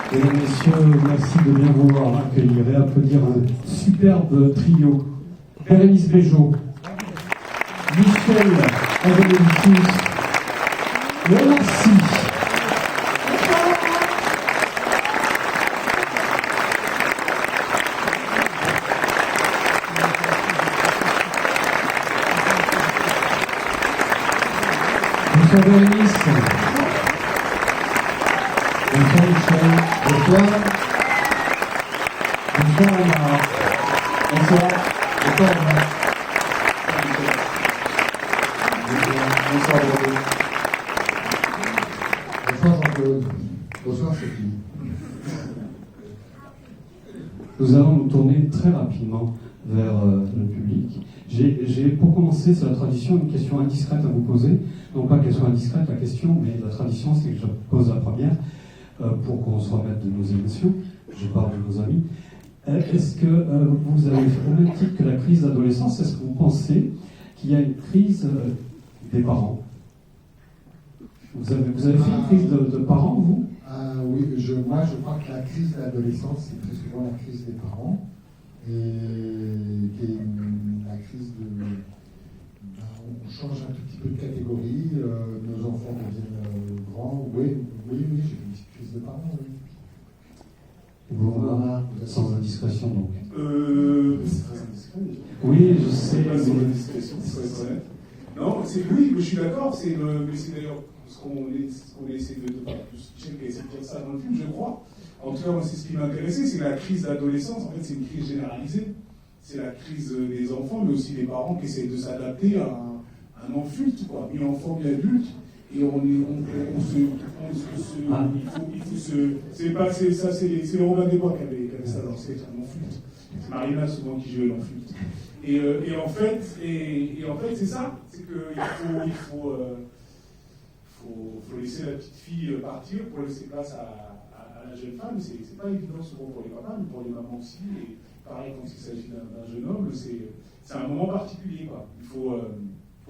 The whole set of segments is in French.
Mesdames, Messieurs, merci de bien vouloir accueillir et applaudir un superbe trio. Bérénice Bejo, Michel Avenelicius, Léonard Sy. Bonsoir Bérénice. Bonsoir Michel. Bonsoir. Bonsoir Léonard. Bonsoir. Bonsoir Léonard. Bonsoir Bordeaux. Bonsoir Jean-Claude. Bonsoir Sophie. Nous allons nous tourner très rapidement vers le public. J'ai, pour commencer, c'est la tradition, une question indiscrète à vous poser. Non pas qu'elle soit indiscrète, la question, mais la tradition, c'est que je pose la première pour qu'on se remette de nos émotions. Je parle de nos amis. Est-ce que vous avez, au même titre que la crise d'adolescence, est-ce que vous pensez qu'il y a une crise des parents? Vous avez fait une crise de parents, vous? Oui, moi je crois que la crise de l'adolescence, c'est très souvent la crise des parents. Et qui est la crise de... on change un tout petit peu de catégorie, nos enfants deviennent grands. Oui, j'ai une petite crise de parents, oui. Vous, sans indiscrétion, donc. C'est très indiscret. Oui, je sais. C'est pas sans indiscrétion, il faut être honnête. Non, oui, mais je suis d'accord. Mais c'est d'ailleurs ce qu'on essaie de faire. Michel qui a essayé de dire ça dans le film, je crois. En tout cas, moi, c'est ce qui m'intéressait, c'est la crise d'adolescence. En fait, c'est une crise généralisée. C'est la crise des enfants, mais aussi des parents qui essayent de s'adapter à un adulte, quoi. Une enfant, une adulte. Et c'est le Robin des Bois qui avait ça dans ses un enfant. C'est Marina souvent qui jouait l'enfant. Et en fait, c'est ça. C'est qu'il faut laisser la petite fille partir pour laisser place à la jeune femme. C'est pas évident souvent pour les papas, mais pour les mamans aussi. Et pareil, quand il s'agit d'un jeune homme, c'est un moment particulier, quoi. Il faut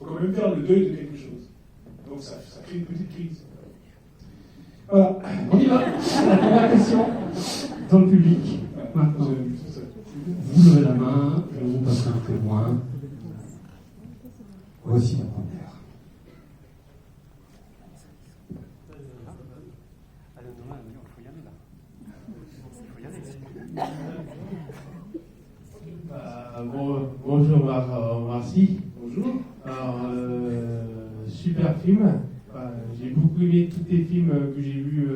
quand même faire le deuil de quelque chose. Donc ça crée une petite crise. Voilà, on y va. La première question dans le public. Maintenant, vous levez la main, je vais vous passer un témoin. Voici la première. Bonjour Marcy. Bonjour. Alors, super film. J'ai beaucoup aimé tous les films que j'ai vus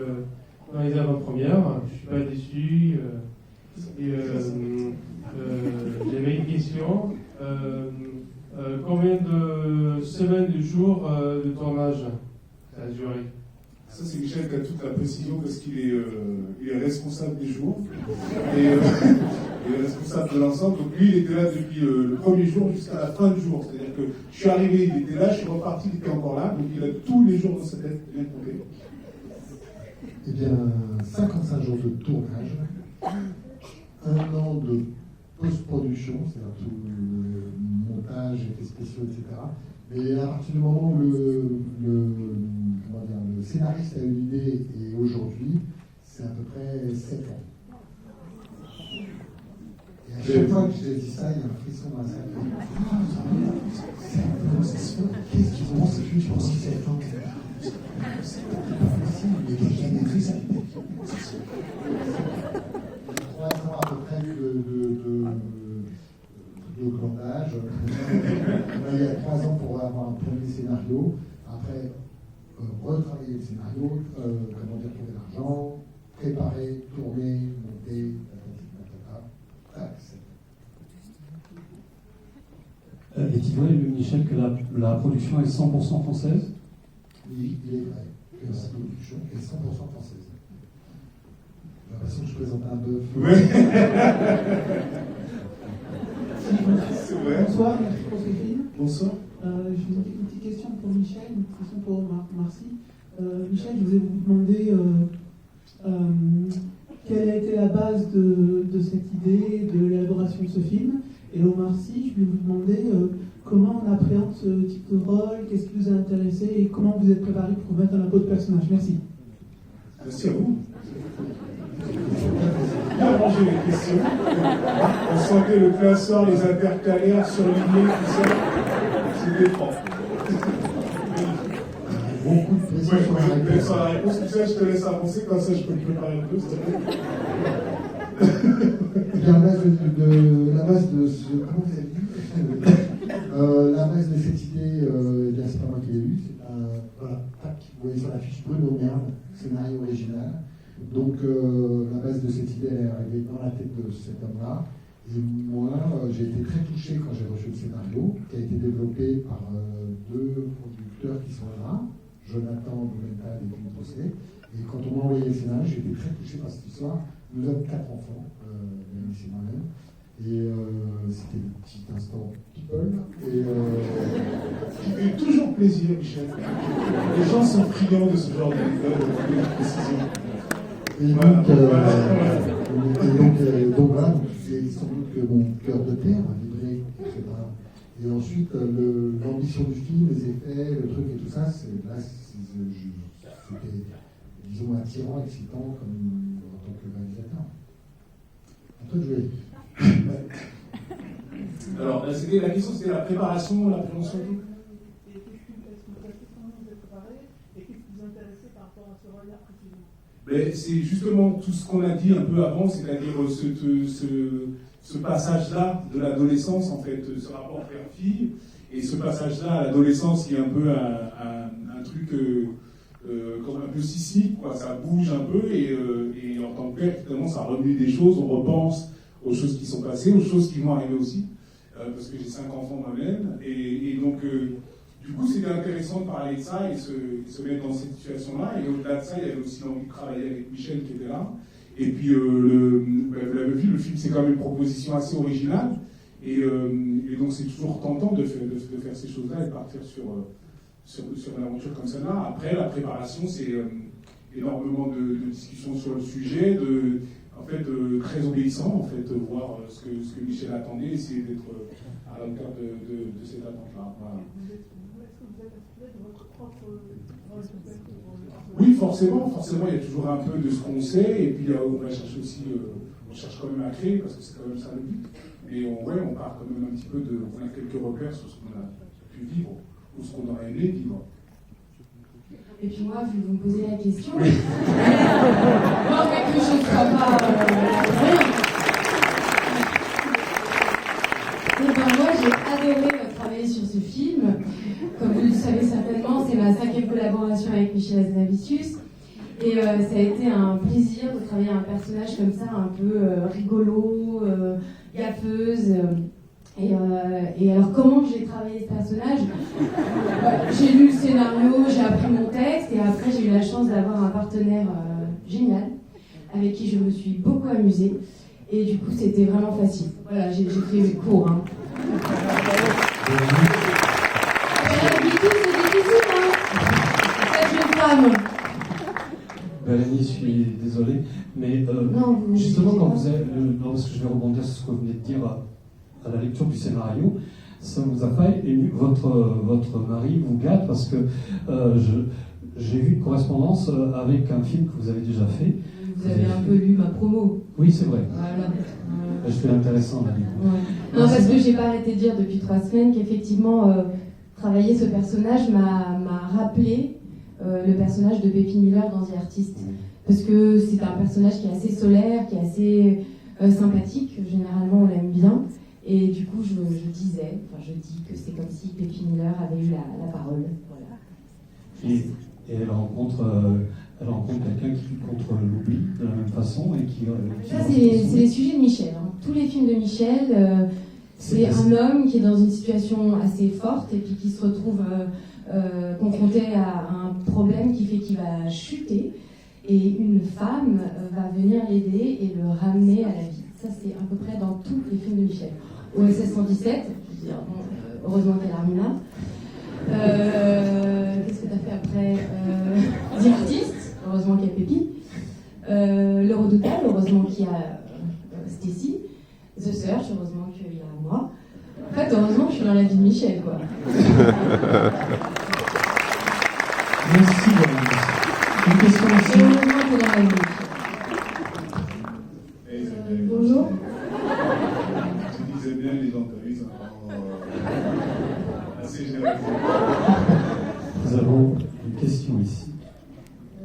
dans les avant-premières. Je suis pas déçu. J'avais une question. Combien de semaines, de jours de tournage ça a duré? Ça, c'est Michel qui a toute la précision parce qu'il est responsable des jours. Et il est responsable de l'ensemble. Donc lui, il était là depuis le premier jour jusqu'à la fin du jour. C'est-à-dire que je suis arrivé, il était là, je suis reparti, il était encore là. Donc il a tous les jours dans sa tête bien compté. Eh bien, 55 jours de tournage, 1 an de post-production, c'est-à-dire tout le montage, effets spéciaux, etc. Mais à partir du moment où le scénariste a eu l'idée et aujourd'hui, c'est à peu près 7 ans. Et à chaque fois que j'ai dit ça, il y a un frisson dans la salle. Qu'est-ce qu'ils ont fait juste pendant 7 ans? C'est pas possible, il y a quelqu'un qui maîtrise ça. 3 ans à peu près de glandage. Il y a 3 ans pour avoir un premier scénario. Après, retravailler le scénario, trouver l'argent, préparer, tourner, monter, Est-il vrai, Michel, que la production est 100% française? Oui, il est vrai que la production est 100% française. J'ai l'impression que je présente un bœuf. C'est vrai. Bonsoir, merci pour ce film. Bonsoir. J'ai une petite question pour Michel, une question pour Marcy. Michel, je voulais vous demander quelle a été la base de cette idée, de l'élaboration de ce film. Et Omar Sy, je voulais vous demander comment on appréhende ce type de rôle, qu'est-ce qui vous a intéressé et comment vous êtes préparé pour mettre dans la peau de personnage. Merci. Merci à vous. bien rangé les questions. On sentait le classeur, les intercalaires, surlignés, tout ça. C'était propre. Beaucoup de pression sur la réponse. Sur la réponse, tout ça, je te laisse avancer, comme ça je peux me préparer un peu, s'il te plaît. La base de ce. Comment vous avez dit la base de cette idée, c'est pas moi qui l'ai eue, c'est voilà, tac, vous voyez sur la fiche Bruno Merde, scénario original. Donc la base de cette idée elle est arrivée dans la tête de cet homme-là. Et moi, j'ai été très touché quand j'ai reçu le scénario, qui a été développé par deux producteurs qui sont là, Jonathan Blumenthal et Philippe Brosselet. Et quand on m'a envoyé le scénario, j'ai été très touché par cette histoire. Nous avons 4 enfants, Mélanie et moi-même. Et c'était le petit instant people. Et qui fait toujours plaisir, Michel. Les gens sont friands de ce genre de précision. Et donc voilà, c'est sans doute que mon cœur de terre a vibré, etc. Et ensuite, l'ambition du film, les effets, le truc et tout ça, c'était, disons, attirant, excitant comme en tant que réalisateur. À toi de jouer. Alors, la question, c'était la préparation, la prévention et tout. Et qu'est-ce que vous êtes préparé et qu'est-ce qui vous intéressait par rapport à ce rôle-là précisément? C'est justement tout ce qu'on a dit un peu avant, c'est-à-dire ce passage-là de l'adolescence, en fait, ce rapport père-fille, et ce passage-là à l'adolescence qui est un peu un truc comme un peu sismique, quoi. Ça bouge un peu, et en tant que père, finalement, ça remue des choses, on repense aux choses qui sont passées, aux choses qui vont arriver aussi, parce que j'ai 5 enfants moi-même, et donc du coup c'était intéressant de parler de ça et se mettre dans cette situation-là, et au-delà de ça il y avait aussi l'envie de travailler avec Michel qui était là, et puis vous l'avez vu, le film c'est quand même une proposition assez originale, et donc c'est toujours tentant de faire ces choses-là et de partir sur une aventure comme celle-là. Après la préparation c'est énormément de discussions sur le sujet, en fait, très obéissant, en fait, voir ce que Michel attendait, essayer d'être à la hauteur de cette attente-là. Voilà. Est-ce que vous êtes inspiré de votre propre rôle de Oui, forcément, il y a toujours un peu de ce qu'on sait, et puis on va chercher aussi, on cherche quand même à créer, parce que c'est quand même ça le but. Mais on part quand même un petit peu on a quelques repères sur ce qu'on a pu vivre, ou ce qu'on aurait aimé vivre. Et puis moi, vu que vous me posez la question, non, mais que je ne sois pas rien. Et ben moi, j'ai adoré travailler sur ce film. Comme vous le savez certainement, c'est ma 5e collaboration avec Michel Hazanavicius. Et ça a été un plaisir de travailler un personnage comme ça, un peu rigolo, gaffeuse. Et alors, comment j'ai travaillé ce personnage? J'ai lu le scénario, j'ai appris mon texte, et après j'ai eu la chance d'avoir un partenaire génial, avec qui je me suis beaucoup amusée, et du coup c'était vraiment facile. Voilà, j'ai fait mes cours. Hein. Du coup, c'est difficile, hein, cette jeune femme. Mélanie, je suis désolé, mais Non, justement, quand vous avez. Non, parce que je vais rebondir sur ce que vous venez de dire à la lecture du scénario, ça vous a pas ému. Votre mari vous gâte parce que j'ai vu une correspondance avec un film que vous avez déjà fait. Vous avez un peu lu ma promo. Oui, c'est vrai. Voilà. Je fais intéressant là, du coup. Ouais. Non, parce que j'ai pas arrêté de dire depuis 3 semaines qu'effectivement, travailler ce personnage m'a rappelé le personnage de Pépine Miller dans The Artist. Parce que c'est un personnage qui est assez solaire, qui est assez sympathique. Généralement, on l'aime bien. Et du coup, je dis que c'est comme si Pépine Miller avait eu la parole. Voilà. Et elle rencontre quelqu'un qui lutte contre l'oubli de la même façon et qui. Ça, c'est les sujets de Michel. Hein. Tous les films de Michel, c'est un homme qui est dans une situation assez forte et puis qui se retrouve confronté à un problème qui fait qu'il va chuter. Et une femme va venir l'aider et le ramener à la vie. Ça, c'est à peu près dans tous les films de Michel. OSS 117, je veux dire, heureusement qu'elle a Armina. Qu'est-ce que tu as fait après The Artist, heureusement qu'il y a Pépi. Le Redoutable, heureusement qu'il y a Stacy. The Search, heureusement qu'il y a moi. En fait, heureusement que je suis dans la vie de Michel, quoi. Merci, Valérie. Une question aussi. Heureusement que dans la vie de Michel. question ici.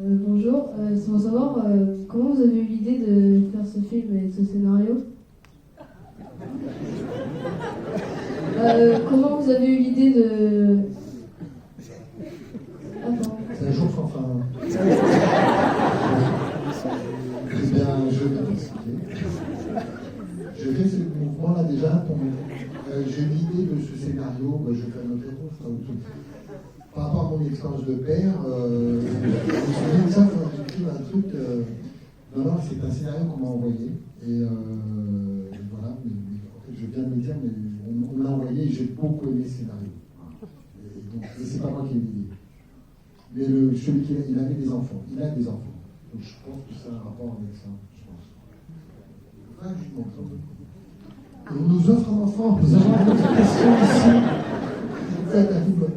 Bonjour, c'est pour savoir comment vous avez eu l'idée de faire ce film et de ce scénario. Comment vous avez eu l'idée de... Attends. C'est un jour sans fin. Eh bien, je vais t'expliquer. J'ai fait ce mouvement-là déjà pour j'ai eu l'idée de ce scénario, je vais faire une réponse. Par rapport à mon expérience de père, je me souviens de ça quand j'ai écrit un truc. Non, c'est un scénario qu'on m'a envoyé. Et voilà, en fait, je viens de le dire, mais on me l'a envoyé et j'ai beaucoup aimé ce scénario. Et c'est pas moi qui ai l'idée. Mais celui qui il avait des enfants. Il a des enfants. Donc je pense que ça a un rapport avec ça, je pense. Franchement, on nous offre un enfant. Nous avons une autre question ici. Faites un double.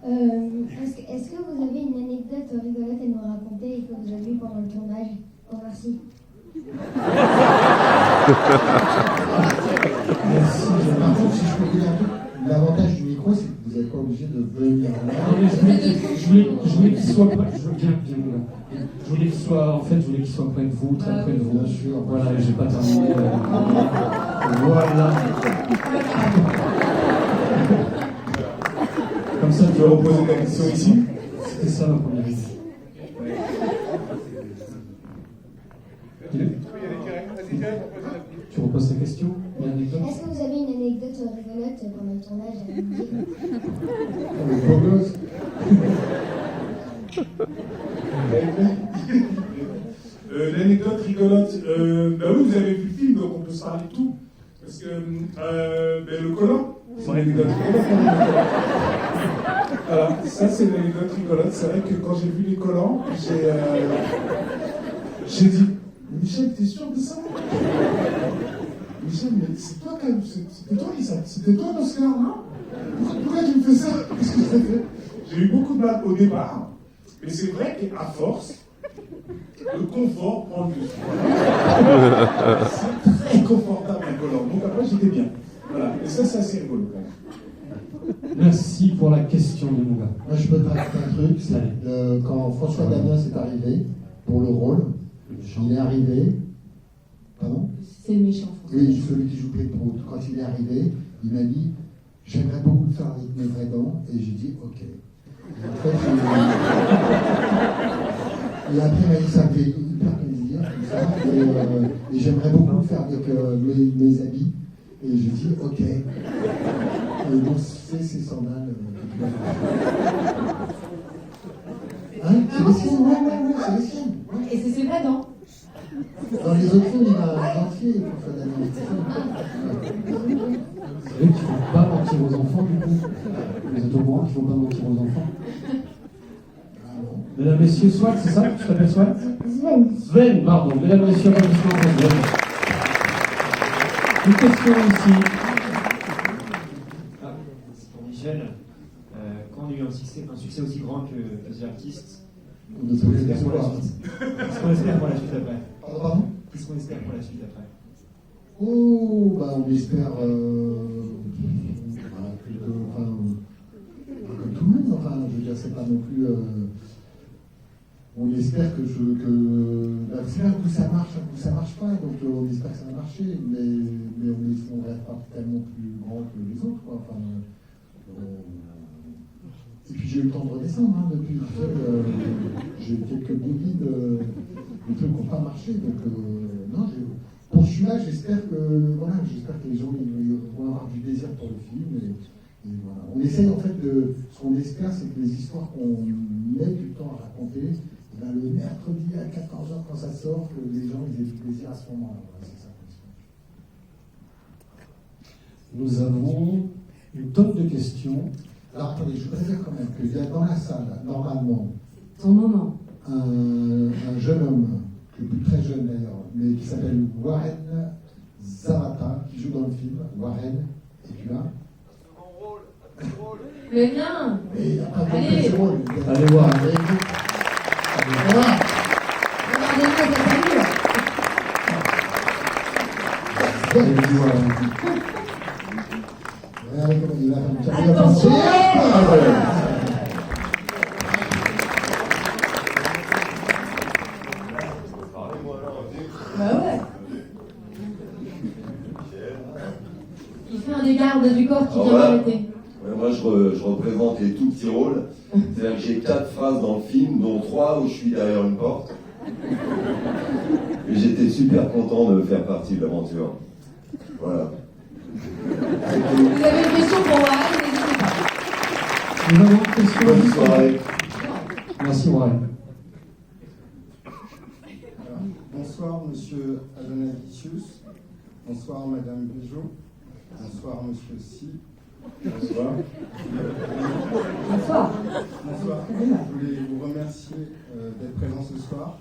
Est-ce que vous avez une anecdote rigolote à nous raconter et que vous avez eue pendant le tournage? Merci. Merci. Par contre, si je peux dire un truc, l'avantage du micro, c'est que vous n'êtes pas obligé de venir là. Je voulais qu'il soit près. Je voulais qu'il soit, en fait, je voulais qu'il soit près de vous, très près de vous. Bien sûr. Voilà, et j'ai pas terminé. Voilà. Comme ça, Tu vas reposer ta question ici. c'était ça ma première idée. Tu reposes ta question? Une anecdote? Est-ce que vous avez une anecdote rigolote pendant le tournage à nous dire? Les beaux gosses. L'anecdote rigolote, bah oui, vous avez vu le film, donc on peut se parler de tout. Parce que le collant, c'est une anecdote rigolote. Voilà, ça c'est une anecdote rigolote. C'est vrai que quand j'ai vu les collants, j'ai dit, Michel, t'es sûr de ça? Michel, mais c'est toi quand même, c'était toi Lisa, c'était toi l'Oscar, non? Pourquoi tu me fais ça? Qu'est-ce que je t'ai fait? J'ai eu beaucoup de mal au départ, mais c'est vrai qu'à force, le confort prend le dessus. C'est très confortable un collant, donc après j'étais bien. Voilà, et ça c'est assez rigolo quand même. Merci pour la question, Yamouga. Moi, je peux te raconter un truc. C'est, quand François Damiens est arrivé pour le rôle, il est arrivé. Pardon? C'est le méchant. Oui, celui qui joue Pedro. Quand il est arrivé, il m'a dit j'aimerais beaucoup le faire avec mes vraies dents. Et j'ai dit ok. Et en fait, et après, il m'a dit ça me fait hyper plaisir. Comme ça, et j'aimerais beaucoup le faire avec mes habits. Et j'ai dit ok. Et donc, c'est ces sandales. Hein? C'est les siennes, ouais, c'est les siennes. Ouais. Et c'est ses vraies dents. Dans les autres films, il a un dentier pour faire la C'est vrai qu'il ne faut pas mentir aux enfants, du coup. Vous êtes au courant qu'il ne faut pas mentir aux enfants? Mesdames, messieurs, Swat, c'est ça? Tu t'appelles Swat? Sven, pardon. Mesdames, messieurs, applaudissements pour Sven. Une question ici. C'est pour Michel. Quand on a eu un succès aussi grand que The Artist, qu'est-ce qu'on espère pour la suite? Qu'est-ce qu'on espère pour la suite après? Pardon? Qu'est-ce qu'on espère pour la suite après? Oh, bah on espère comme tout le monde, enfin, je veux dire, c'est pas non plus. On espère que c'est un coup ça marche, un coup ça marche pas, donc on espère que ça va marcher, mais on reste pas tellement plus grand que les autres, quoi. Enfin, et puis j'ai eu le temps de redescendre, hein, depuis. J'ai eu quelques bougies de trucs qui n'ont pas marché, donc non, pour celui-là, j'espère que les gens ils vont avoir du désir pour le film. Et voilà. On essaye en fait ce qu'on espère, c'est que les histoires qu'on met du temps à raconter, ben, le mercredi à 14h quand ça sort, que les gens ils aient du plaisir à ce moment-là. Voilà, c'est ça qu'on espère. Nous avons une tonne de questions. Alors attendez, je voudrais dire quand même qu'il y a dans la salle, normalement, Ton moment. un jeune homme, qui est plus très jeune d'ailleurs, mais qui s'appelle Warren Zarata, qui joue dans le film. Warren, es-tu là? Mais viens. Mais il n'a pas Allez. compris ce rôle. Allez voir. Voilà. Regardez-moi cette allure. Et voilà. Regardez comment il a fait un petit peu Attention. garde du corps qui vient voilà. m'arrêter. Ouais, moi, je représente les tout petits rôles. C'est-à-dire que j'ai 4 phrases dans le film, dont 3 où je suis derrière une porte. Et j'étais super content de faire partie de l'aventure. Voilà. Vous avez une question pour Warren, n'hésitez pas. Nous avons une question. Bonne soirée. Merci, Warren. Bonsoir, monsieur Adonavicius. Bonsoir, madame Bijou. Bonsoir, monsieur Si. Bonsoir. Bonsoir. Bonsoir. Je voulais vous remercier d'être présent ce soir.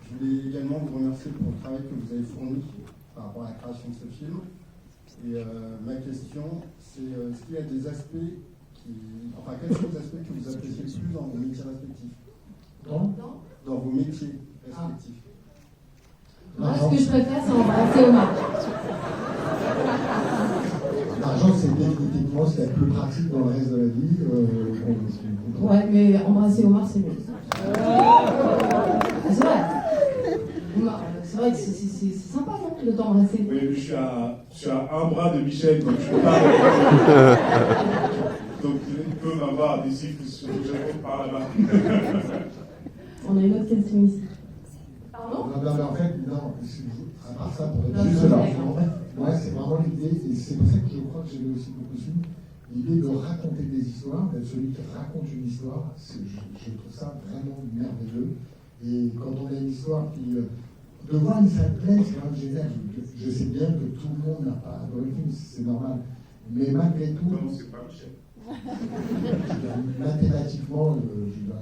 Je voulais également vous remercier pour le travail que vous avez fourni par rapport à la création de ce film. Et ma question, c'est est-ce qu'il y a des aspects quels sont les aspects que vous appréciez le plus dans vos métiers respectifs? Dans vos métiers respectifs. Moi, ce que je préfère, c'est embrasser Omar. L'argent, c'est définitivement ce qu'il y a de plus pratique dans le reste de la vie. Ouais, mais embrasser Omar, c'est mieux. C'est vrai. Omar, c'est vrai que c'est sympa, non, de t'embrasser. Oui, je suis à un bras de Michel, donc je peux pas. Donc il peut m'avoir des cycles sur le Japon par là-bas. On a une autre question ici. Pardon? Non, mais en fait, non, à part ça, pour Non, être juste non, là, non. ouais, c'est vraiment l'idée, et c'est pour ça que je crois que j'ai aussi beaucoup de films, l'idée de raconter des histoires, d'être celui qui raconte une histoire, je trouve ça vraiment merveilleux. Et quand on a une histoire qui. De voir une salle pleine, c'est quand même génial. Je sais bien que tout le monde n'a pas adoré le film, c'est normal. Mais malgré tout. Non, c'est pas Michel. Mathématiquement,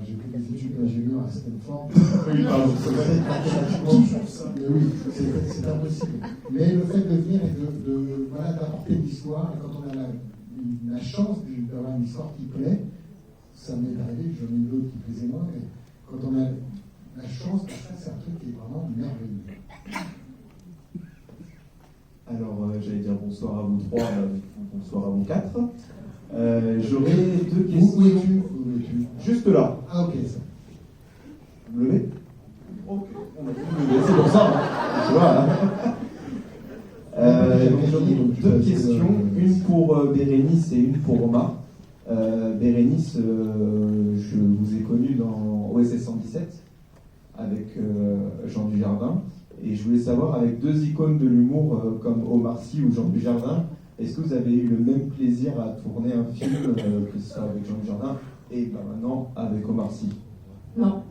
j'ai fait des études d'ingénieur à Stanford. Oui, pardon. Mathématiquement, mais oui, c'est impossible. Mais le fait de venir et voilà, d'apporter l'histoire, et quand on a la chance d'avoir une histoire qui plaît, ça m'est arrivé, j'en ai eu d'autres qui plaisaient moins, mais quand on a la chance de ça, c'est un truc qui est vraiment merveilleux. Alors, j'allais dire bonsoir à vous 3, bonsoir à vous 4. J'aurais 2 questions. Où es-tu? Juste là. Ah, ok, ça. Vous levez? Ok, on va vous lever, c'est pour ça. Tu vois, donc j'aurais 2 questions, une pour Bérénice et une pour Omar. Bérénice, je vous ai connu dans OSS 117 avec Jean Dujardin. Et je voulais savoir, avec 2 icônes de l'humour comme Omar Sy ou Jean Dujardin, est-ce que vous avez eu le même plaisir à tourner un film, que ce soit avec Jean Dujardin et maintenant avec Omar Sy? Non.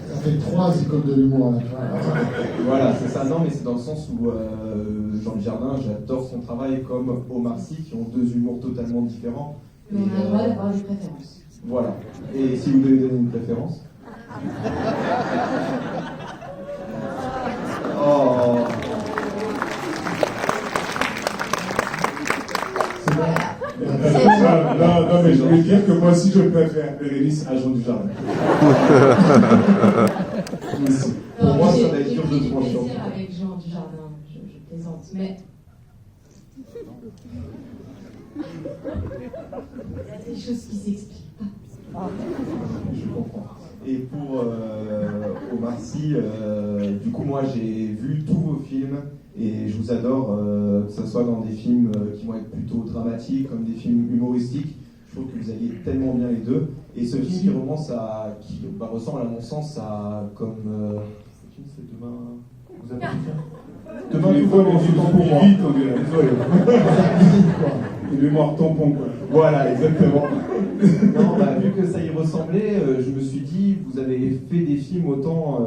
Ça fait 3 icônes de l'humour là. Voilà, c'est ça. Non, mais c'est dans le sens où Jean Dujardin, j'adore son travail, comme Omar Sy, qui ont 2 humours totalement différents. Mais on a le droit d'avoir des préférences. Voilà. Et si vous devez donner une préférence? Oh. Non, mais je voulais dire que moi aussi je préfère Bérénice à Jean Dujardin. Pour moi, ça va être dur de trancher. trancher. J'ai plaisir avec Jean Dujardin, je plaisante, mais. Il y a des choses qui s'expliquent pas. Je comprends. Et pour Omar Sy, du coup, moi j'ai vu tous vos films et je vous adore, que ce soit dans des films qui vont être plutôt dramatiques, comme des films humoristiques. Je trouve que vous alliez tellement bien les deux. Et ce film qui ressemble à mon sens à comme. Ce film c'est Demain. Vous avez vu Demain, les fois, les temps pour moi. Vite, on dirait. Désolé. Les mémoires tampons, quoi. Voilà, exactement. Non, vu que ça y ressemblait, je me suis dit, vous avez fait des films autant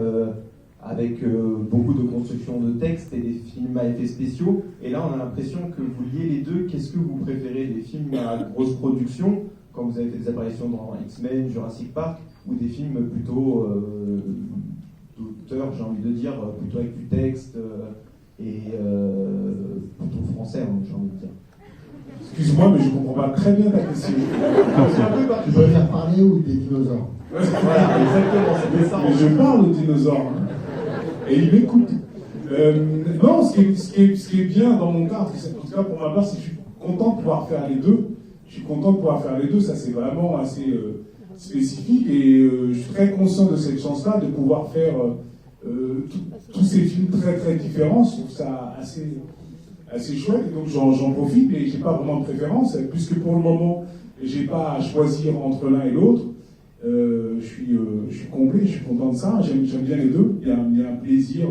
avec beaucoup de construction de texte et des films à effets spéciaux. Et là, on a l'impression que vous liez les deux. Qu'est-ce que vous préférez, des films à grosse production, quand vous avez fait des apparitions dans X-Men, Jurassic Park, ou des films plutôt d'auteur, j'ai envie de dire, plutôt avec du texte et plutôt français, j'ai envie de dire. Excuse-moi, mais je comprends pas très bien ta question. Tu préfères parler ou des dinosaures? Voilà, exactement, c'était ça. Mais je parle aux dinosaures. Hein. Et ils m'écoutent. Non, ce qui est bien dans mon cas, en tout cas pour ma part, c'est que je suis content de pouvoir faire les deux. Je suis content de pouvoir faire les deux, ça c'est vraiment assez spécifique. Et je suis très conscient de cette chance-là de pouvoir faire tous ces films très très différents. Je trouve ça assez chouette, et donc j'en profite, mais j'ai pas vraiment de préférence, puisque pour le moment, j'ai pas à choisir entre l'un et l'autre. Je suis complet, je suis content de ça, j'aime bien les deux, il y a un plaisir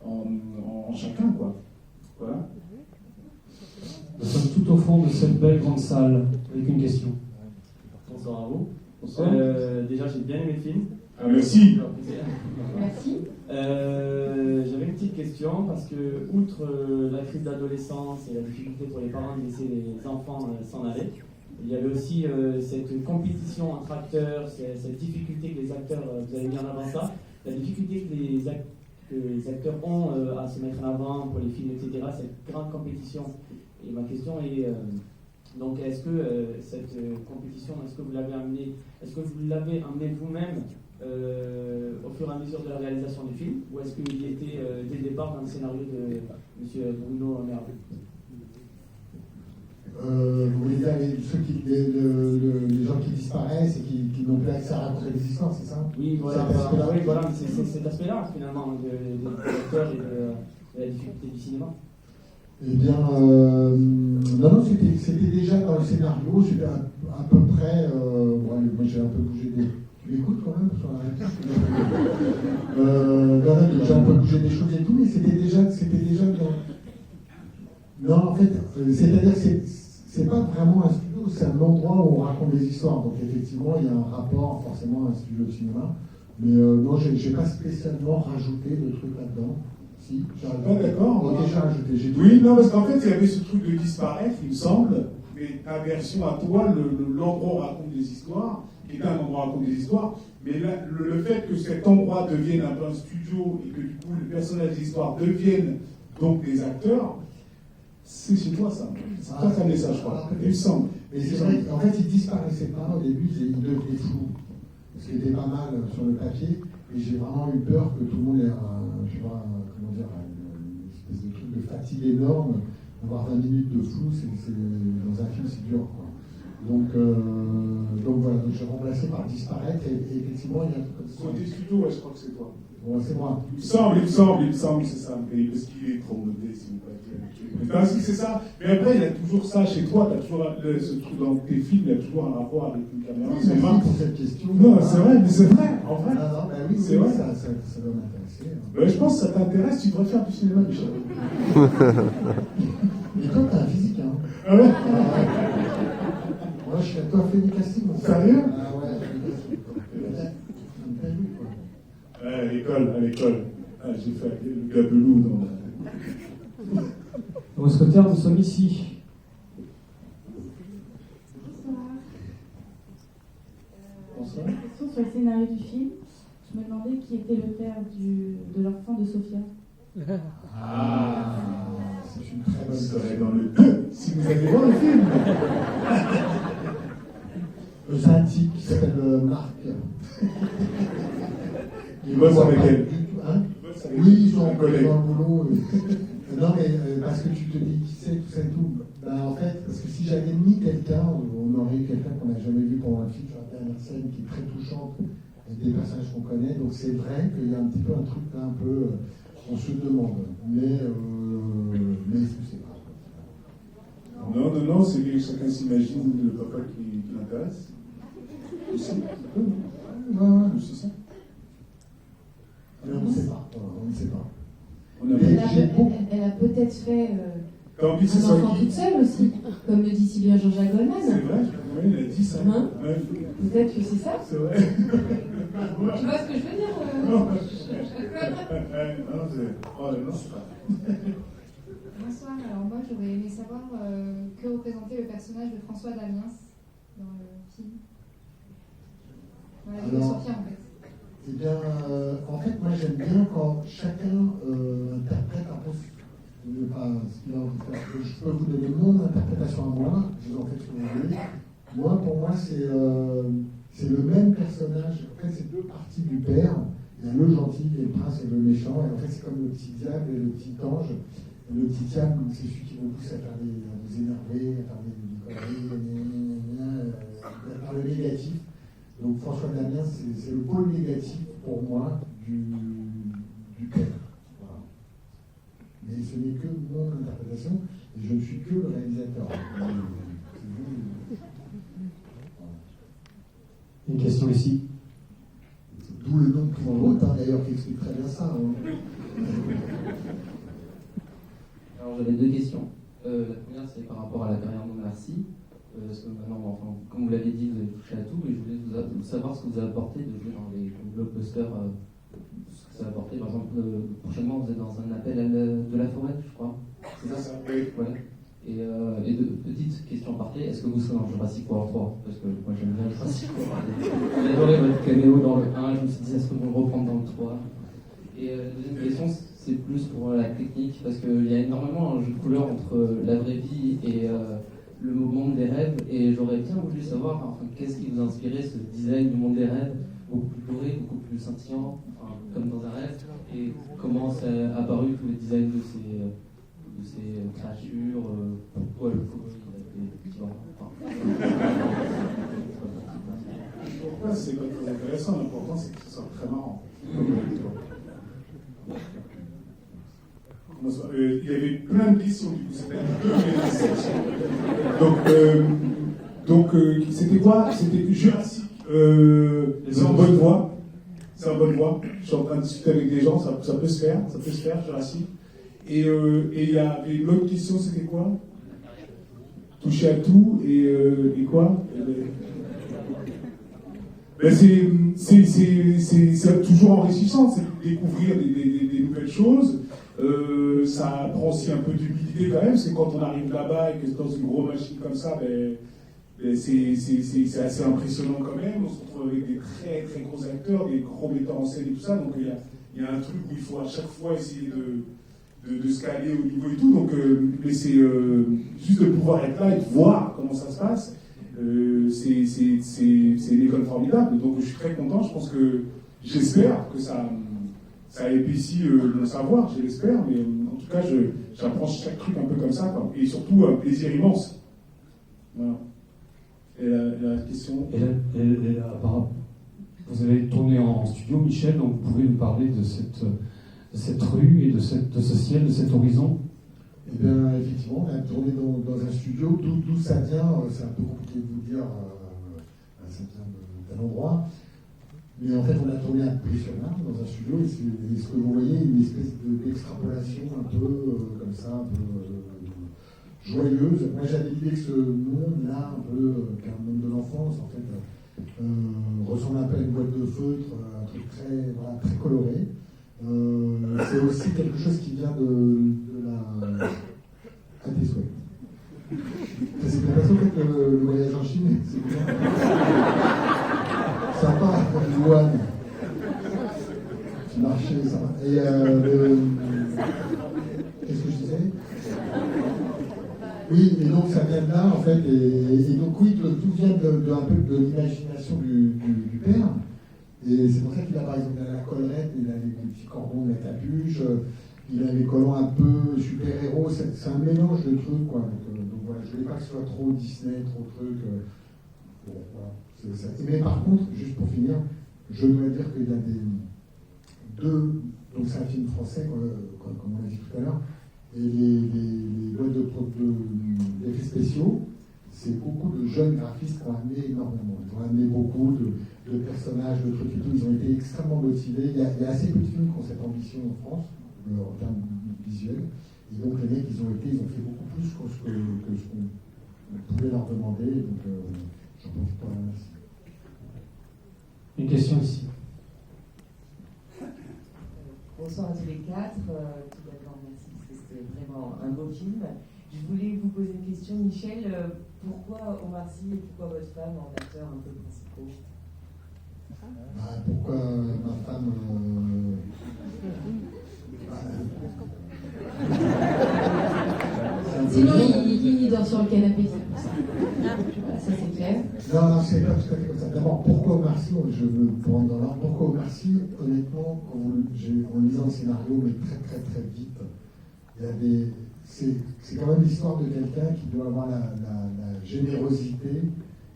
en chacun, quoi. Voilà. Nous sommes tout au fond de cette belle grande salle, avec une question. Bonsoir à vous. Bonsoir. Déjà, j'ai bien aimé le film. Ah, merci. Merci. J'avais une petite question parce que, outre la crise d'adolescence et la difficulté pour les parents de laisser les enfants s'en aller, il y avait aussi cette compétition entre acteurs, cette difficulté que les acteurs, vous avez mis en avant ça, la difficulté que les acteurs ont à se mettre en avant pour les films, etc., cette grande compétition. Et ma question est, donc est-ce que cette compétition, est-ce que vous l'avez amené vous-même au fur et à mesure de la réalisation du film, ou est-ce qu'il était dès le départ dans le scénario de M. Bruno Merleau? Vous voulez dire les gens qui disparaissent et qui n'ont plus accès à raconter des histoires, c'est ça? Oui, voilà, c'est cet aspect-là finalement des acteurs et de la difficulté du cinéma. Eh bien, non, c'était déjà dans le scénario, c'était à peu près, moi j'ai un peu bougé des... Tu m'écoutes quand même sur la j'ai un peu bougé des choses et tout, mais c'était déjà dans... Non, en fait, c'est-à-dire que c'est pas vraiment un studio, c'est un endroit où on raconte des histoires, donc effectivement, il y a un rapport forcément à un studio de cinéma, mais non, j'ai pas spécialement rajouté de trucs là-dedans. Si, j'ai rajouté. Ah, d'accord. Bon, déjà rajouté. Oui, non, parce qu'en fait, il y avait ce truc de disparaître, il me semble, mais ta version à toi, l'endroit où on raconte des histoires, qui est un endroit où on raconte des histoires, mais là, le fait que cet endroit devienne un peu un studio et que du coup, les personnages des histoires deviennent donc des acteurs, c'est chez toi ça. C'est pas ta message, je crois. Il me semble. Mais c'est vrai qu'en fait, ils disparaissaient pas au début, ils devenaient flous. Ce qui était pas mal sur le papier, et j'ai vraiment eu peur que tout le monde ait une espèce de truc de fatigue énorme. Avoir 20 minutes de flou, dans un film, c'est dur, quoi. Donc voilà, donc j'ai remplacé par disparaître, et effectivement, il y a un truc comme ça. Côté studio, ouais, je crois que c'est toi. Ouais, c'est moi. Il me semble, c'est ça. Mais parce qu'il est trop modé, s'il vous plaît. Enfin, si, c'est ça. Mais après, il y a toujours ça chez toi. Tu as toujours ce truc dans tes films, il y a toujours un rapport avec une caméra. Oui, merci pour cette question. Non, c'est vrai, mais c'est vrai, en vrai. Non, bah oui, c'est vrai. Ça doit m'intéresser. Ben, je pense que ça t'intéresse, tu devrais faire du cinéma, Michel. Et toi, t'as un physique, hein. Ah ouais? Moi, toi, fais du casting. Sérieux? Ah ouais, à l'école. Ah, j'ai fait le gabelou dans la... Mousquetaires, nous sommes ici. Bonsoir. Une question sur le scénario du film. Je me demandais qui était le père de l'enfant de Sophia. Ah, c'est une très bonne soirée dans le 2, si vous allez voir le film. C'est un type qui s'appelle Marc. Il bosse avec elle. Hein? Oui, ils sont dans le boulot. Non, mais parce que tu te dis qui c'est, tout ça et tout. Ben, en fait, parce que si j'avais mis quelqu'un, on aurait eu quelqu'un qu'on n'a jamais vu pendant un film, sur la dernière scène qui est très touchante, avec des personnages qu'on connaît. Donc c'est vrai qu'il y a un petit peu un truc là, un peu, on se demande. Mais c'est pas. Non, c'est que chacun s'imagine le papa qui l'intéresse. Aussi, ouais, c'est ça. Mais on ne sait pas. On ne sait pas. Elle a peut-être fait un enfant toute seule aussi, comme le dit si bien Jean-Jacques Goldman. C'est vrai, oui, il a dit ça. Hein? Ouais. Peut-être que c'est ça. C'est vrai. Tu vois ce que je veux dire? Non, c'est pas. Bonsoir, alors moi j'aurais aimé savoir que représentait le personnage de François Damiens dans le film. Voilà, je Sophia en fait. Eh bien, en fait, moi j'aime bien quand chacun interprète un peu ce qu'il a envie de faire. Je peux vous donner mon interprétation à moi, vous en faites ce que vous voulez. Moi, pour moi, c'est le même personnage. En fait, c'est deux parties du père. Il y a le gentil, et le prince et le méchant. Et en fait, c'est comme le petit diable et le petit ange. Et le petit diable, c'est celui qui vous pousse à faire vous énerver, à faire des conneries, à faire le négatif. Donc François Damiens, c'est le pôle négatif pour moi interprétation, et je ne suis que le réalisateur. Une question ici. D'où le nom Prix en route, d'ailleurs, qui explique très bien ça. Alors j'avais deux questions. La première, c'est par rapport à la carrière d'Omar Sy. Parce que maintenant, enfin, comme vous l'avez dit, vous avez touché à tout, mais je voulais vous savoir ce que vous avez apporté de jouer dans les blockbusters, ce que ça a apporté. Par exemple, prochainement, vous êtes dans un appel de la forêt, je crois. C'est ça, oui. Voilà. Et de petites questions par est-ce que vous serez dans Jurassic World 3? Parce que moi j'aime bien Jurassic World. J'ai adoré votre caméo dans le 1, je me suis dit, est-ce que vous le reprendre dans le 3? Et la deuxième question, c'est plus pour la technique, parce qu'il y a énormément un jeu de couleurs entre la vraie vie et le monde des rêves, et j'aurais bien voulu savoir enfin, qu'est-ce qui vous a inspiré ce design du monde des rêves, beaucoup plus doré, beaucoup plus scintillant, enfin, comme dans un rêve, et comment ça a apparu tous les designs de ces créatures, pourquoi le cowboy il a des petits bras. Pourquoi c'est pas très intéressant, l'important c'est que ce soit très marrant. Il y avait plein de questions du coup, c'était donc c'était quoi? C'était Jurassic. C'est en bonne voie. C'est en bonne voie. Je suis en train de discuter avec des gens, ça peut se faire, Jurassic. Et il y avait une autre question, c'était quoi? Toucher à tout et quoi? Ben c'est toujours enrichissant, c'est de découvrir des nouvelles choses. Ça prend aussi un peu d'humilité quand même, parce que quand on arrive là-bas et que c'est dans une grosse machine comme ça, c'est assez impressionnant quand même. On se retrouve avec des très très gros acteurs, des gros metteurs en scène et tout ça, donc il y a un truc où il faut à chaque fois essayer de se caler au niveau et tout, donc mais c'est juste de pouvoir être là et de voir comment ça se passe, c'est une école formidable, donc je suis très content, j'espère que ça épaissit mon savoir, je l'espère, mais en tout cas j'apprends chaque truc un peu comme ça, quoi. Et surtout un plaisir immense. Voilà. Et la question. Vous avez tourné en studio, Michel, donc vous pouvez nous parler de cette rue et de ce ciel, de cet horizon? Eh bien, effectivement, on a tourné dans un studio, d'où ça vient, c'est un peu compliqué de vous dire, ça vient d'un endroit. Mais en fait, on a tourné à Brie-sur-Marne, dans un studio, et ce que vous voyez, une espèce d'extrapolation un peu comme ça, un peu joyeuse. Moi, j'avais l'idée que ce monde-là, un peu, qui est un monde de l'enfance, en fait, ressemble un peu à une boîte de feutre, un truc très coloré. C'est aussi quelque chose qui vient de la... à tes souhaits. Ça s'est bien passé, en fait, le voyage en Chine, c'est bien. Sympa, Luan. Tu marchais, ça va. Et qu'est-ce que je disais? Oui, et donc ça vient de là, en fait, et donc oui, tout vient un peu de l'imagination du père. Et c'est pour ça qu'il a, par exemple, la collerette, il a les petits cordons de la capuche, il a les collants un peu super-héros, c'est un mélange de trucs, quoi. Donc voilà, je voulais pas que ce soit trop Disney, trop truc. Bon, voilà. Mais par contre, juste pour finir, je dois dire qu'il y a deux. Donc c'est un film français, comme on l'a dit tout à l'heure, et les boîtes d'effets spéciaux, c'est beaucoup de jeunes graphistes qui ont amené énormément. Ils ont amené beaucoup de personnages, de trucs et tout. Ils ont été extrêmement motivés. Il y a assez peu de films qui ont cette ambition en France, en termes visuels. Et donc les mecs, ils ont fait beaucoup plus que ce qu'on pouvait leur demander. Donc j'en profite pour la remercier. Une question ici. Bonsoir à tous les quatre. Tout d'abord, merci parce que c'était vraiment un beau film. Je voulais vous poser une question, Michel. Pourquoi Omar Sy et pourquoi votre femme en acteurs un peu principaux? Pourquoi ma femme Sinon, il dort sur le canapé, c'est pour ça. Voilà, ça c'est clair. Non, c'est pas tout à fait comme ça. D'abord, pourquoi Omar Sy? Je veux prendre dans l'ordre. Pourquoi Omar Sy? Honnêtement, en lisant le scénario, mais très très très vite, il y avait. C'est quand même l'histoire de quelqu'un qui doit avoir la générosité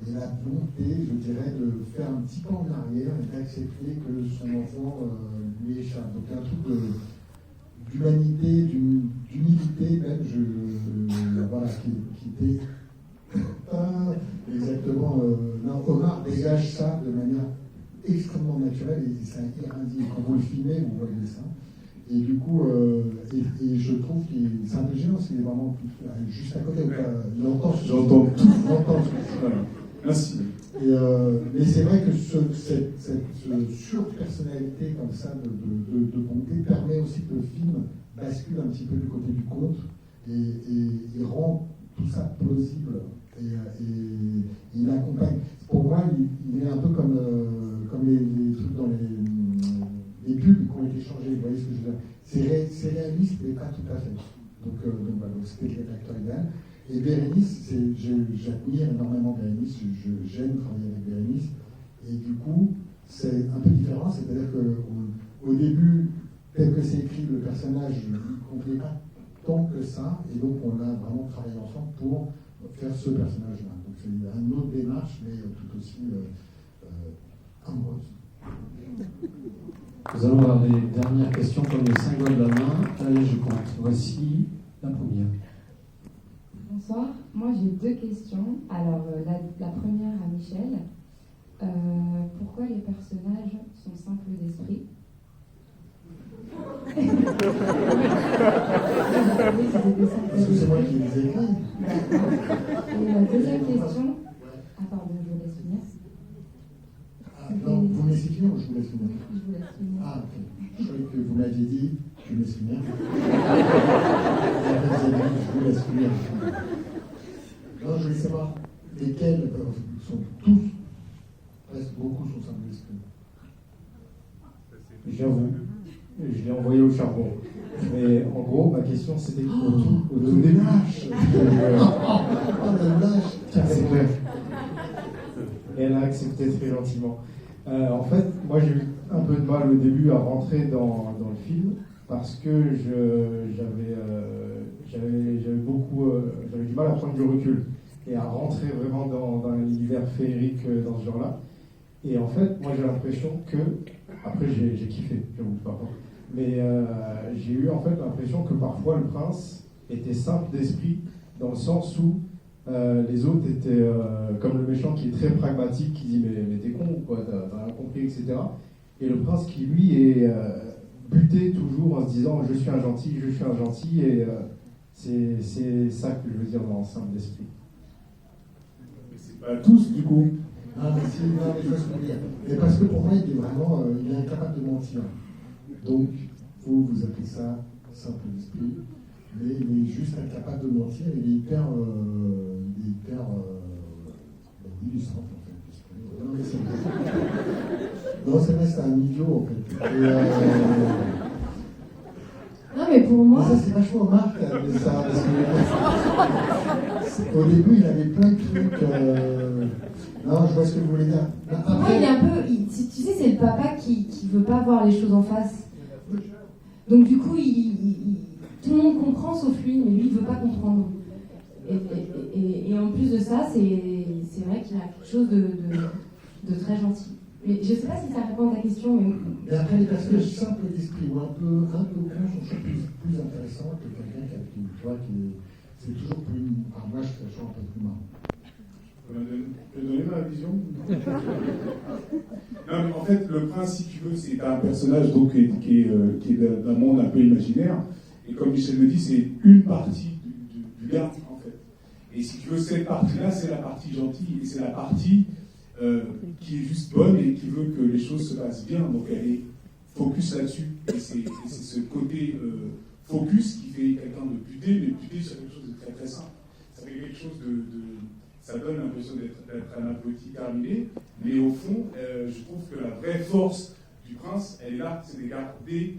et la bonté, je dirais, de faire un petit pas en arrière et d'accepter que son enfant lui échappe. Donc il y a un truc d'humanité, d'humilité même, voilà, qui était exactement. Non, Omar dégage ça de manière extrêmement naturelle et c'est irradié. Quand vous le filmez, vous voyez ça. Et du coup, et je trouve qu'il c'est un peu gênant parce qu'il est vraiment juste à côté. J'entends tout. Voilà. Merci. Mais c'est vrai que cette surpersonnalité comme ça de bonté permet aussi que le film bascule un petit peu du côté du conte et rend tout ça plausible. Et il accompagne. Pour moi, il est un peu comme les trucs dans les pubs qui ont été changés. Vous voyez ce que je veux dire? C'est réaliste, mais pas tout à fait. Donc voilà, c'était l'acteur idéal. Et Bérénice, j'admire énormément Bérénice, j'aime travailler avec Bérénice. Et du coup, c'est un peu différent, c'est-à-dire qu'au début, tel que c'est écrit, le personnage ne comprenait pas tant que ça, et donc on a vraiment travaillé ensemble pour faire ce personnage-là. Donc c'est une autre démarche, mais tout aussi amoureuse. Nous allons avoir les dernières questions comme les 5 doigts de la main. Allez, je compte. Voici la première. Bonsoir, moi j'ai 2 questions. Alors la première à Michel. Pourquoi les personnages sont simples d'esprit? Parce que c'est moi qui les ai écrits. Et la deuxième question. Ah pardon, je vous laisse finir. Non, vous me laissez finir ou je vous laisse finir? Je vous laisse finir. Ah, ok. Je croyais que vous m'aviez dit, je vous laisse finir. Je vous laisse finir. Non, je voulais savoir lesquels sont tous, presque beaucoup sont simples d'esprit. J'avoue, je l'ai envoyé au charbon. Mais en gros, ma question c'était au tout début. Tiens, c'est vrai. Et elle a accepté très gentiment. En fait, moi j'ai eu un peu de mal au début à rentrer dans le film parce que j'avais du mal à prendre du recul et à rentrer vraiment dans l'univers féerique dans ce genre-là. Et en fait, moi j'ai l'impression que, après j'ai kiffé, j'avoue pas, mais j'ai eu en fait l'impression que parfois le prince était simple d'esprit dans le sens où les autres étaient comme le méchant qui est très pragmatique, qui dit mais t'es con ou quoi, t'as rien compris, etc. Et le prince qui lui est buté toujours en se disant je suis un gentil, et c'est ça que je veux dire dans simple d'esprit. Mais c'est pas tous du coup. Ah mais si, non mais je vois ce que vous voulez dire. Mais parce que pour moi il est vraiment, il est incapable de mentir. Donc vous appelez ça simple d'esprit. Mais il est juste incapable de mentir, il est hyper illustrant en fait. Non, mais c'est vrai. C'est vrai, c'est un idiot en fait. Non, mais pour moi. Ça, c'est vachement Marc de ça. Parce que, au début, il avait plein de trucs. Non, je vois ce que vous voulez dire. Pour moi, il est un peu. Tu sais, c'est le papa qui veut pas voir les choses en face. Donc, du coup, tout le monde comprend sauf lui, mais lui, il veut pas comprendre. Et en plus de ça, c'est vrai qu'il a quelque chose de très gentil. Mais je sais pas si ça répond à ta question. Mais après, les personnages simples d'esprit ou un peu cons sont plus intéressants que quelqu'un c'est toujours plus. Enfin, moi, je suis toujours un peu plus marrant. Je peux donner ma vision? Non, mais en fait, le prince, si tu veux, c'est un personnage donc, qui est d'un monde un peu imaginaire. Et comme Michel le dit, c'est une partie du gars, en fait. Et si tu veux, cette partie-là, c'est la partie gentille. Et c'est la partie qui est juste bonne et qui veut que les choses se passent bien. Donc elle est focus là-dessus. Et c'est ce côté focus qui fait quelqu'un de buté, mais buté sur quelque chose de très très simple. Ça fait quelque chose ça donne l'impression d'être un abruti terminé, mais au fond, je trouve que la vraie force du prince, elle est là, c'est de garder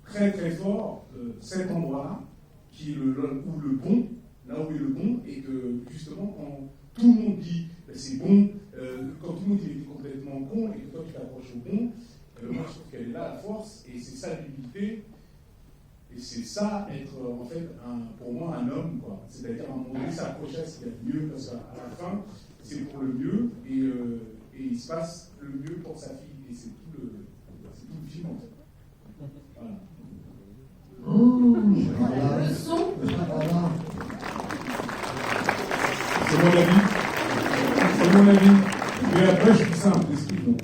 très très fort cet endroit-là, qui est où le bon, là où est le bon, et que justement, quand tout le monde dit c'est bon, quand tout le monde dit il est complètement con, et que toi tu t'approches au bon, moi je trouve qu'elle est là la force, et c'est ça l'humilité. Et c'est ça, être en fait, pour moi, un homme, quoi. C'est-à-dire, à un moment donné, s'accrocher à ce qu'il y a de mieux, parce qu'à la fin, c'est pour le mieux, et il se passe le mieux pour sa fille. Et c'est tout le film, en fait. Voilà. Le son. C'est mon avis. C'est mon avis. Mais après, je suis simple, explique-nous.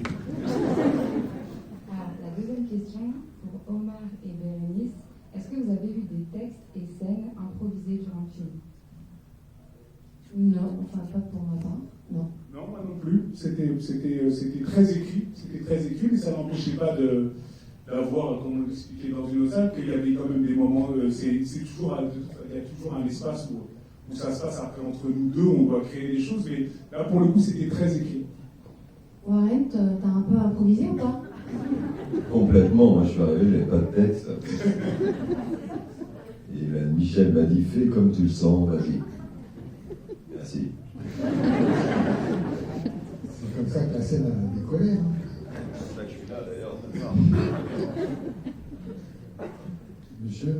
La deuxième question, pour Omar et Bérénice, est-ce que vous avez vu des textes et scènes improvisés durant le film? Non, enfin pas pour ma part, non. Non, moi non plus. C'était très écrit. C'était très écrit, mais ça n'empêchait pas d'avoir, comme on l'expliquait dans une autre salle, qu'il y avait quand même des moments. Il y a toujours un espace où ça se passe après entre nous deux, où on doit créer des choses. Mais là, pour le coup, c'était très écrit. Warren, t'as un peu improvisé ou pas? Complètement. Moi, je suis arrivé, j'avais pas de texte. Et là, Michel m'a dit, fais comme tu le sens, vas-y. Merci. C'est comme ça que la scène a décollé. Hein. C'est pour ça que je suis là d'ailleurs. Monsieur,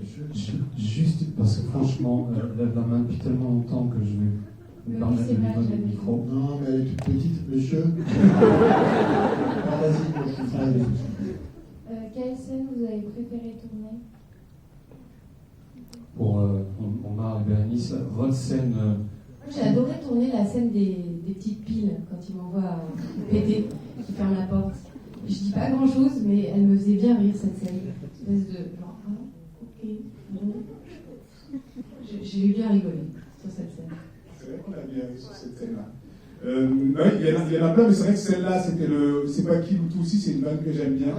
monsieur. Juste parce que franchement, elle lève la main depuis tellement longtemps que je vais me permettre de lui donner le micro. Non, mais elle est toute petite, monsieur. Vas-y, moi je suis fan. Quelle scène vous avez préféré tourner? Pour Omar et Bérénice, votre scène. J'ai adoré tourner la scène des petites piles quand il m'envoie péter, qui ferme la porte. Je dis pas grand chose, mais elle me faisait bien rire cette scène. Une espèce de genre, ah, ok, bon. J'ai bien rigolé sur cette scène. C'est vrai qu'on a bien ri sur cette scène-là. Il y en a plein, mais c'est vrai que celle-là, c'est pas qui ou tout aussi, c'est une vanne que j'aime bien.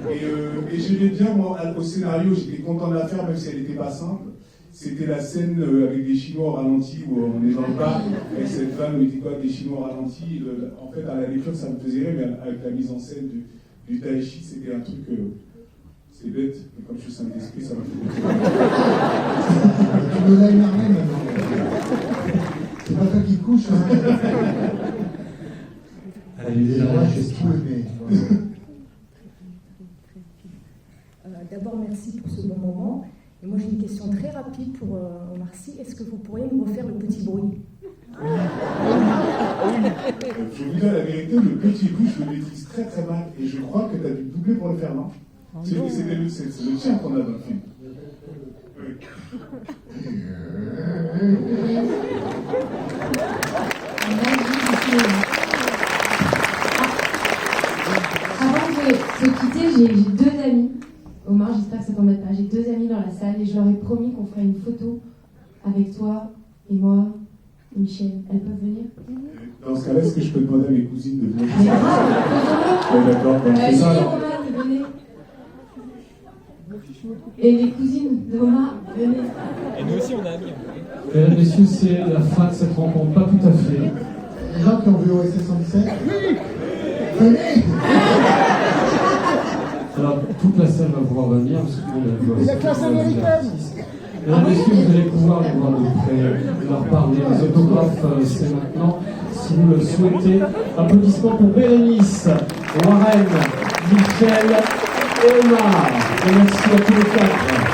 Et j'aimais bien, moi, au scénario, j'étais content de la faire, même si elle n'était pas simple. C'était la scène avec des Chinois au ralenti, où on est dans le bar, avec cette vanne où il dit quoi, des Chinois au ralenti. En fait, à la lecture, ça me faisait rire, mais avec la mise en scène du tai chi, c'était un truc. C'est bête, mais comme je suis saint d'esprit, ça m'a fait Tu me l'as énervé maintenant. C'est pas toi qui couche, hein. Moi, j'ai tout aimé. D'abord, merci pour ce bon moment. Et moi, j'ai une question très rapide pour Omar Sy. Est-ce que vous pourriez me refaire le petit bruit? Je vous dis la vérité, le petit bruit, je le maîtrise très très mal. Et je crois que tu as dû doubler pour le faire, non? C'est le tien qu'on a dans le film. Oui. Avant de se quitter, j'ai deux amis. Omar, j'espère que ça t'embête pas. J'ai deux amis dans la salle et je leur ai promis qu'on ferait une photo avec toi et moi et Michel. Elles peuvent venir? Dans ce cas-là, est-ce que je peux demander à mes cousines de venir? Mais grave, ouais, d'accord, donc c'est ça. Roman, venez. Et les cousines de Omar, venez. Et nous aussi, on a amis. Mesdames, messieurs, c'est la fin de cette rencontre, pas tout à fait. Les gens qui ont vu OSS 117, venez. Alors, toute la salle va pouvoir venir, parce que tout le monde a vu La classe américaine. Mesdames, messieurs, vous allez pouvoir les voir de près, leur parler. Les autographes, c'est maintenant, si vous le souhaitez. Applaudissements pour Bérénice, Warren, Michel et Omar. Et merci à tous les quatre.